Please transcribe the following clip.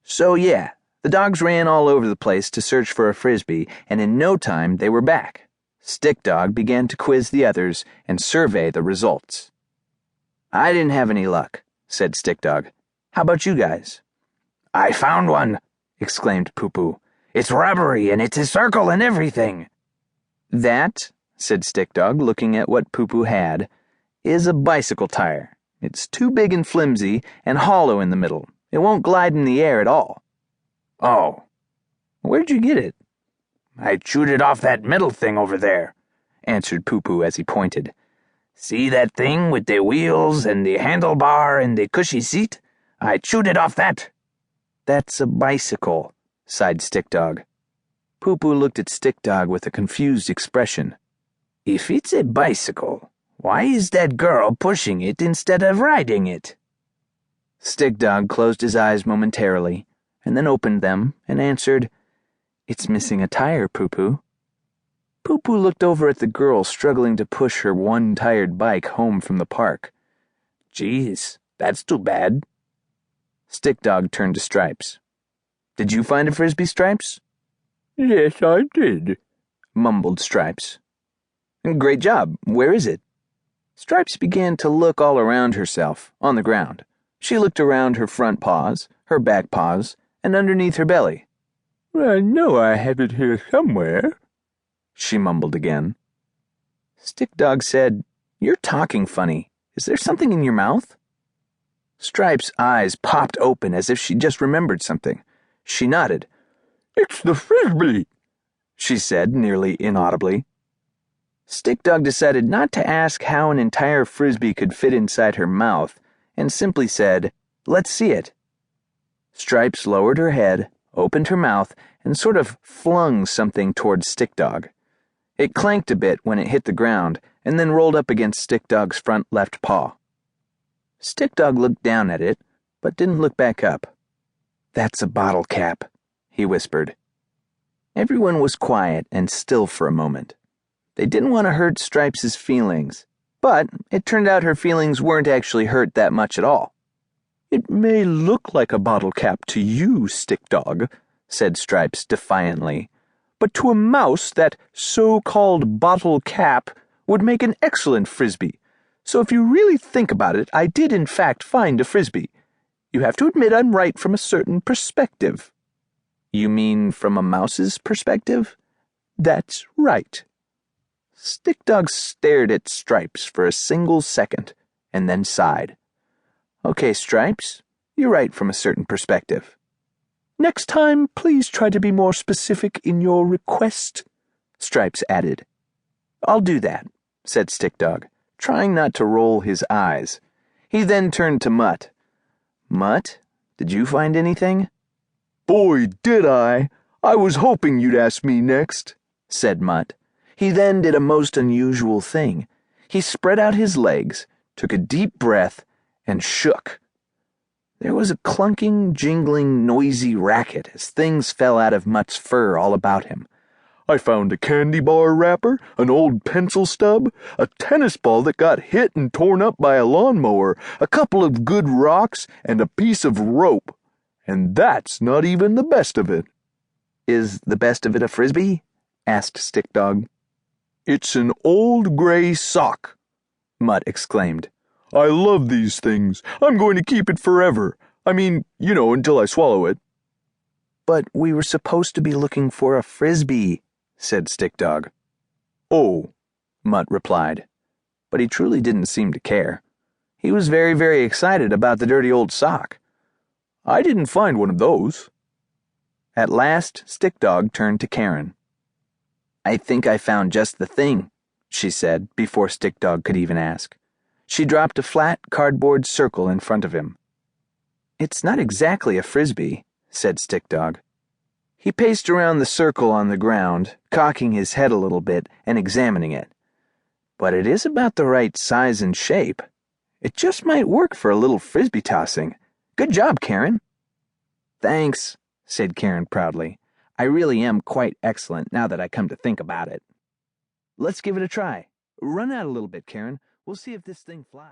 So yeah, the dogs ran all over the place to search for a frisbee, and in no time they were back. Stick Dog began to quiz the others and survey the results. "I didn't have any luck," said Stick Dog. "How about you guys?" "I found one," exclaimed Poo Poo. "It's rubbery and it's a circle and everything." "That," said Stick Dog, looking at what Poo Poo had, "is a bicycle tire. It's too big and flimsy and hollow in the middle. It won't glide in the air at all." "Oh." "Where'd you get it?" "I chewed it off that middle thing over there," answered Poo Poo as he pointed. "See that thing with the wheels and the handlebar and the cushy seat? I chewed it off that." "That's a bicycle," sighed Stick Dog. Poo Poo looked at Stick Dog with a confused expression. "If it's a bicycle, why is that girl pushing it instead of riding it?" Stick Dog closed his eyes momentarily, and then opened them and answered, "It's missing a tire, Poo Poo." Poo Poo looked over at the girl struggling to push her one-tired bike home from the park. "Geez, that's too bad." Stick Dog turned to Stripes. "Did you find a frisbee, Stripes?" "Yes, I did," mumbled Stripes. "Great job. Where is it?" Stripes began to look all around herself, on the ground. She looked around her front paws, her back paws, and underneath her belly. "I know I have it here somewhere," she mumbled again. Stick Dog said, "You're talking funny. Is there something in your mouth?" Stripes' eyes popped open as if she just remembered something. She nodded. "It's the frisbee," she said, nearly inaudibly. Stick Dog decided not to ask how an entire frisbee could fit inside her mouth, and simply said, "Let's see it." Stripes lowered her head, opened her mouth, and sort of flung something towards Stick Dog. It clanked a bit when it hit the ground, and then rolled up against Stick Dog's front left paw. Stick Dog looked down at it, but didn't look back up. "That's a bottle cap," he whispered. Everyone was quiet and still for a moment. They didn't want to hurt Stripes' feelings, but it turned out her feelings weren't actually hurt that much at all. "It may look like a bottle cap to you, Stick Dog," said Stripes defiantly, "but to a mouse that so-called bottle cap would make an excellent frisbee. So if you really think about it, I did in fact find a frisbee. You have to admit I'm right from a certain perspective." "You mean from a mouse's perspective?" "That's right." Stick Dog stared at Stripes for a single second, and then sighed. "Okay, Stripes, you're right from a certain perspective. Next time, please try to be more specific in your request," Stripes added. "I'll do that," said Stick Dog, trying not to roll his eyes. He then turned to Mutt. "Mutt, did you find anything?" "Boy, did I! I was hoping you'd ask me next," said Mutt. He then did a most unusual thing. He spread out his legs, took a deep breath, and shook. There was a clunking, jingling, noisy racket as things fell out of Mutt's fur all about him. "I found a candy bar wrapper, an old pencil stub, a tennis ball that got hit and torn up by a lawnmower, a couple of good rocks, and a piece of rope. And that's not even the best of it." "Is the best of it a frisbee?" asked Stick Dog. "It's an old gray sock," Mutt exclaimed. "I love these things. I'm going to keep it forever. I mean, until I swallow it." "But we were supposed to be looking for a frisbee," said Stick Dog. "Oh," Mutt replied. But he truly didn't seem to care. He was very, very excited about the dirty old sock. "I didn't find one of those." At last, Stick Dog turned to Karen. "I think I found just the thing," she said, before Stick Dog could even ask. She dropped a flat cardboard circle in front of him. "It's not exactly a frisbee," said Stick Dog. He paced around the circle on the ground, cocking his head a little bit and examining it. "But it is about the right size and shape. It just might work for a little frisbee tossing. Good job, Karen." "Thanks," said Karen proudly. "I really am quite excellent now that I come to think about it." "Let's give it a try. Run out a little bit, Karen. We'll see if this thing flies."